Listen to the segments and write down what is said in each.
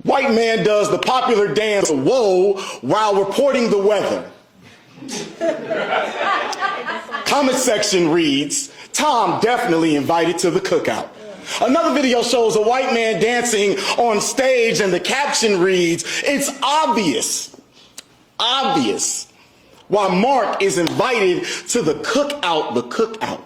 White man does the popular dance whoa while reporting the weather. Comment section reads, Tom definitely invited to the cookout. Another video shows a white man dancing on stage and the caption reads, it's obvious why Mark is invited to the cookout,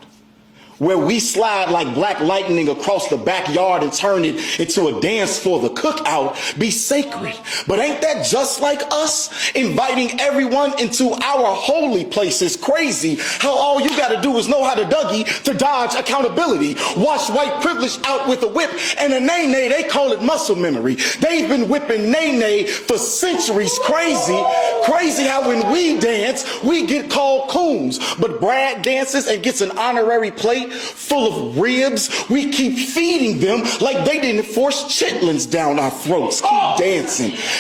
where we slide like black lightning across the backyard and turn it into a dance for the cookout, be sacred. But ain't that just like us? Inviting everyone into our holy place is crazy. How all you gotta do is know how to Dougie to dodge accountability. Wash white privilege out with a whip and a nay-nay, they call it muscle memory. They've been whipping nay-nay for centuries. Crazy how when we dance, we get called coons. But Brad dances and gets an honorary plate full of ribs. We keep feeding them like they didn't force chitlins down our throats.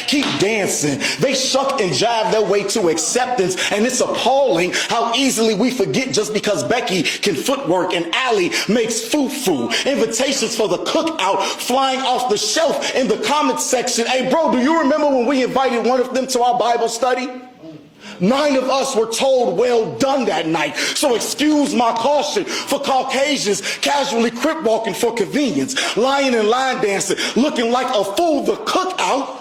Keep dancing. They shuck and jive their way to acceptance, and it's appalling how easily we forget just because Becky can footwork and Allie makes foo-foo. Invitations for the cookout flying off the shelf in the comment section. Hey bro, do you remember when we invited one of them to our Bible study? 9 of us were told well done that night. So excuse my caution for Caucasians casually crip walking for convenience, lying and line dancing, looking like a fool. The cookout.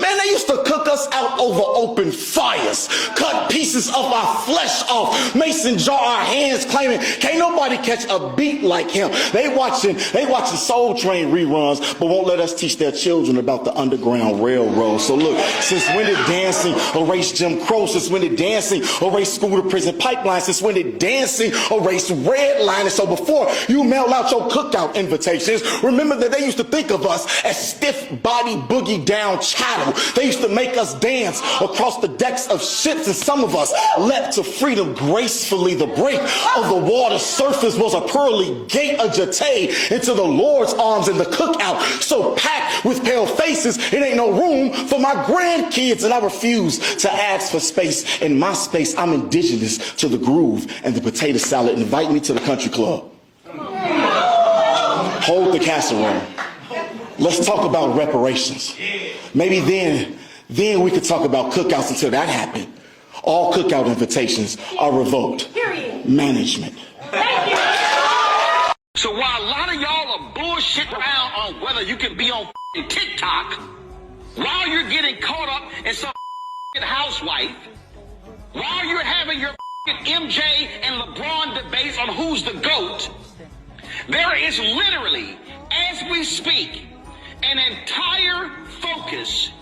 Man, they used to cook us out over open fires, cut pieces of our flesh off, mason jar our hands, claiming can't nobody catch a beat like him. They watching Soul Train reruns, but won't let us teach their children about the Underground Railroad. So look, since when did dancing erase Jim Crow? Since when did dancing erase school to prison pipelines? Since when did dancing erase redlining? So before you mail out your cookout invitations, remember that they used to think of us as stiff body boogie down chattel. They used to make us dance across the decks of ships, and some of us leapt to freedom gracefully. The break of the water surface was a pearly gate, a jetty into the Lord's arms in the cookout. So packed with pale faces, it ain't no room for my grandkids, and I refuse to ask for space. In my space, I'm indigenous to the groove and the potato salad. Invite me to the country club. Hold the casserole. Let's talk about reparations. Maybe then we could talk about cookouts. Until that happened, all cookout invitations are revoked. Period. Management. Thank you. So while a lot of y'all are bullshit around on whether you can be on TikTok, while you're getting caught up in some housewife, while you're having your MJ and LeBron debates on who's the GOAT, there is literally, as we speak, an entire focus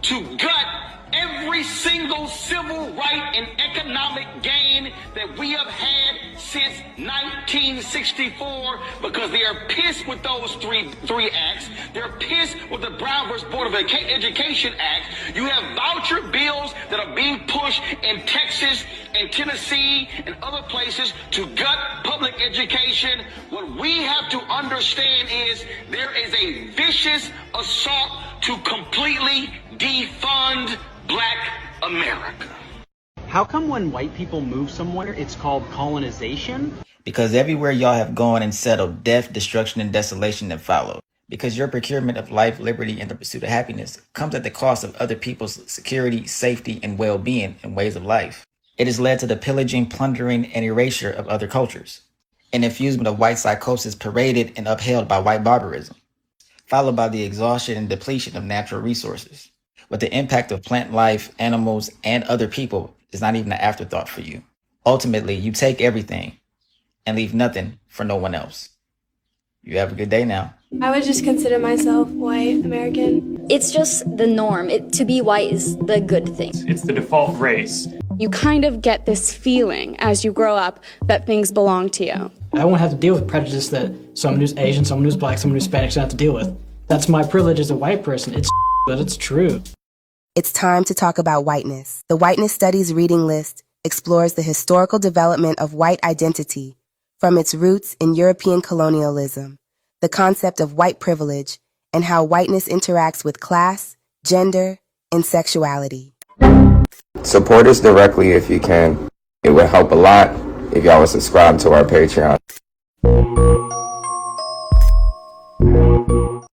to gut every single civil right and economic gain that we have had since 1964, because they are pissed with those three acts. They're pissed with the Brown versus Board of Education Act. You have voucher bills that are being pushed in Texas and Tennessee and other places to gut public education. What we have to understand is there is a vicious assault to completely defund Black America. How come when white people move somewhere, it's called colonization? Because everywhere y'all have gone and settled, death, destruction, and desolation have followed. Because your procurement of life, liberty, and the pursuit of happiness comes at the cost of other people's security, safety, and well-being and ways of life. It has led to the pillaging, plundering, and erasure of other cultures. An infusement of white psychosis paraded and upheld by white barbarism, followed by the exhaustion and depletion of natural resources. But the impact of plant life, animals, and other people is not even an afterthought for you. Ultimately, you take everything and leave nothing for no one else. You have a good day now. I would just consider myself white American. It's just the norm. To be white is the good thing. It's the default race. You kind of get this feeling as you grow up that things belong to you. I won't have to deal with prejudice that someone who's Asian, someone who's black, someone who's Hispanic should have to deal with. That's my privilege as a white person. It's but it's true. It's time to talk about whiteness. The Whiteness Studies reading list explores the historical development of white identity from its roots in European colonialism, the concept of white privilege, and how whiteness interacts with class, gender, and sexuality. Support us directly if you can. It would help a lot if y'all would subscribe to our Patreon.